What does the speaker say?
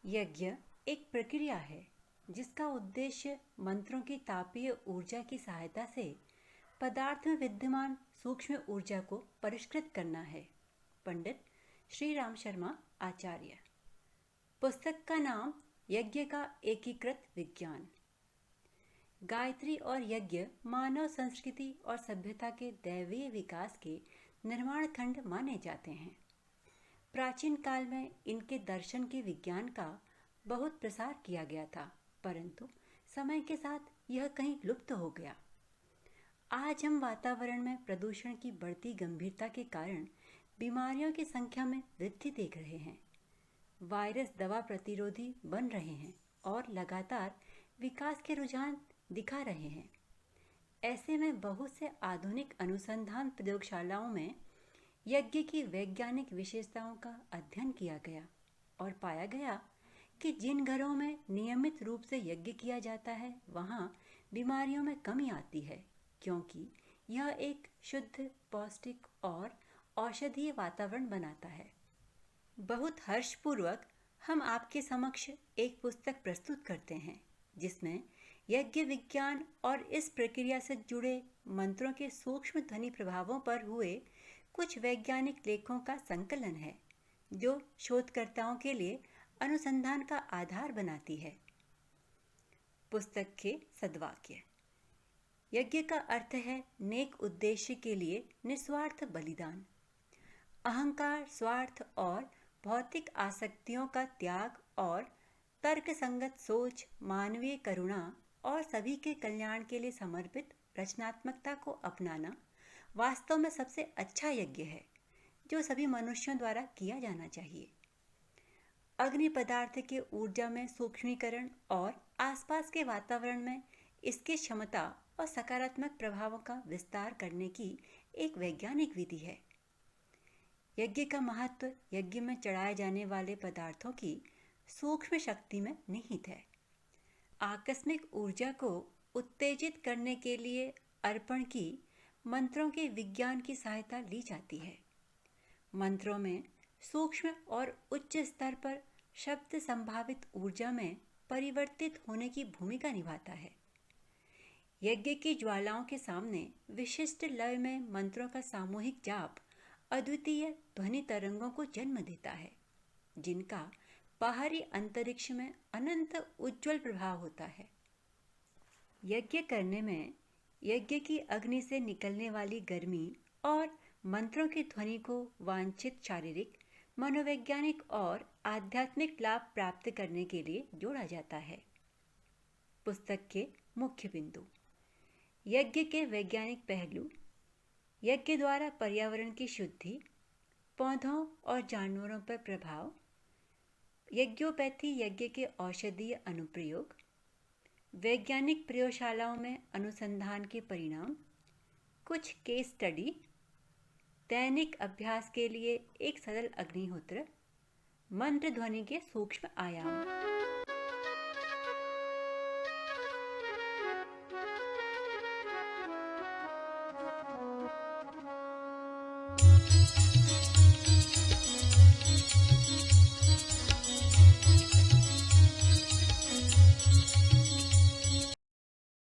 यज्ञ एक प्रक्रिया है जिसका उद्देश्य मंत्रों की तापीय ऊर्जा की सहायता से पदार्थ में विद्यमान सूक्ष्म ऊर्जा को परिष्कृत करना है। पंडित श्री राम शर्मा आचार्य। पुस्तक का नाम यज्ञ का एकीकृत विज्ञान। गायत्री और यज्ञ मानव संस्कृति और सभ्यता के दैवीय विकास के निर्माण खंड माने जाते हैं। प्राचीन काल में इनके दर्शन के विज्ञान का बहुत प्रसार किया गया था, परंतु समय के साथ यह कहीं लुप्त हो गया। आज हम वातावरण में प्रदूषण की बढ़ती गंभीरता के कारण बीमारियों की संख्या में वृद्धि देख रहे हैं। वायरस दवा प्रतिरोधी बन रहे हैं और लगातार विकास के रुझान दिखा रहे हैं। ऐसे में बहुत से आधुनिक अनुसंधान प्रयोगशालाओं में यज्ञ की वैज्ञानिक विशेषताओं का अध्ययन किया गया और पाया गया कि जिन घरों में नियमित रूप से यज्ञ किया जाता है वहाँ बीमारियों में कमी आती है, क्योंकि यह एक शुद्ध, पौष्टिक और औषधीय वातावरण बनाता है। बहुत हर्षपूर्वक हम आपके समक्ष एक पुस्तक प्रस्तुत करते हैं जिसमें यज्ञ विज्ञान और इस प्रक्रिया से जुड़े मंत्रों के सूक्ष्म ध्वनि प्रभावों पर हुए कुछ वैज्ञानिक लेखों का संकलन है, जो शोधकर्ताओं के लिए अनुसंधान का आधार बनाती है। पुस्तक के सद्वाक्य। यज्ञ का अर्थ है नेक उद्देश्य के लिए निस्वार्थ बलिदान। अहंकार, स्वार्थ और भौतिक आसक्तियों का त्याग और तर्कसंगत सोच, मानवीय करुणा और सभी के कल्याण के लिए समर्पित रचनात्मकता को अपनाना वास्तव में सबसे अच्छा यज्ञ है जो सभी मनुष्यों द्वारा किया जाना चाहिए। अग्नि पदार्थ के ऊर्जा में सूक्ष्मीकरण और आसपास के वातावरण में इसकी क्षमता और सकारात्मक प्रभावों का विस्तार करने की एक वैज्ञानिक विधि है। यज्ञ का महत्व यज्ञ में चढ़ाए जाने वाले पदार्थों की सूक्ष्म शक्ति में निहित है। आकस्मिक ऊर्जा को उत्तेजित करने के लिए अर्पण की मंत्रों के विज्ञान की सहायता ली जाती है। मंत्रों में सूक्ष्म और उच्च स्तर पर शब्द संभावित ऊर्जा में परिवर्तित होने की भूमिका निभाता है। यज्ञ की ज्वालाओं के सामने विशिष्ट लय में मंत्रों का सामूहिक जाप अद्वितीय ध्वनि तरंगों को जन्म देता है, जिनका बाहरी अंतरिक्ष में अनंत उज्जवल प्रभाव होता है। यज्ञ करने में यज्ञ की अग्नि से निकलने वाली गर्मी और मंत्रों की ध्वनि को वांछित शारीरिक, मनोवैज्ञानिक और आध्यात्मिक लाभ प्राप्त करने के लिए जोड़ा जाता है। पुस्तक के मुख्य बिंदु। यज्ञ के वैज्ञानिक पहलू। यज्ञ द्वारा पर्यावरण की शुद्धि, पौधों और जानवरों पर प्रभाव, यज्ञोपैथी यज्ञ के औषधीय अनुप्रयोग, वैज्ञानिक प्रयोगशालाओं में अनुसंधान के परिणाम, कुछ केस स्टडी, दैनिक अभ्यास के लिए एक सरल अग्निहोत्र, मंत्र ध्वनि के सूक्ष्म आयाम।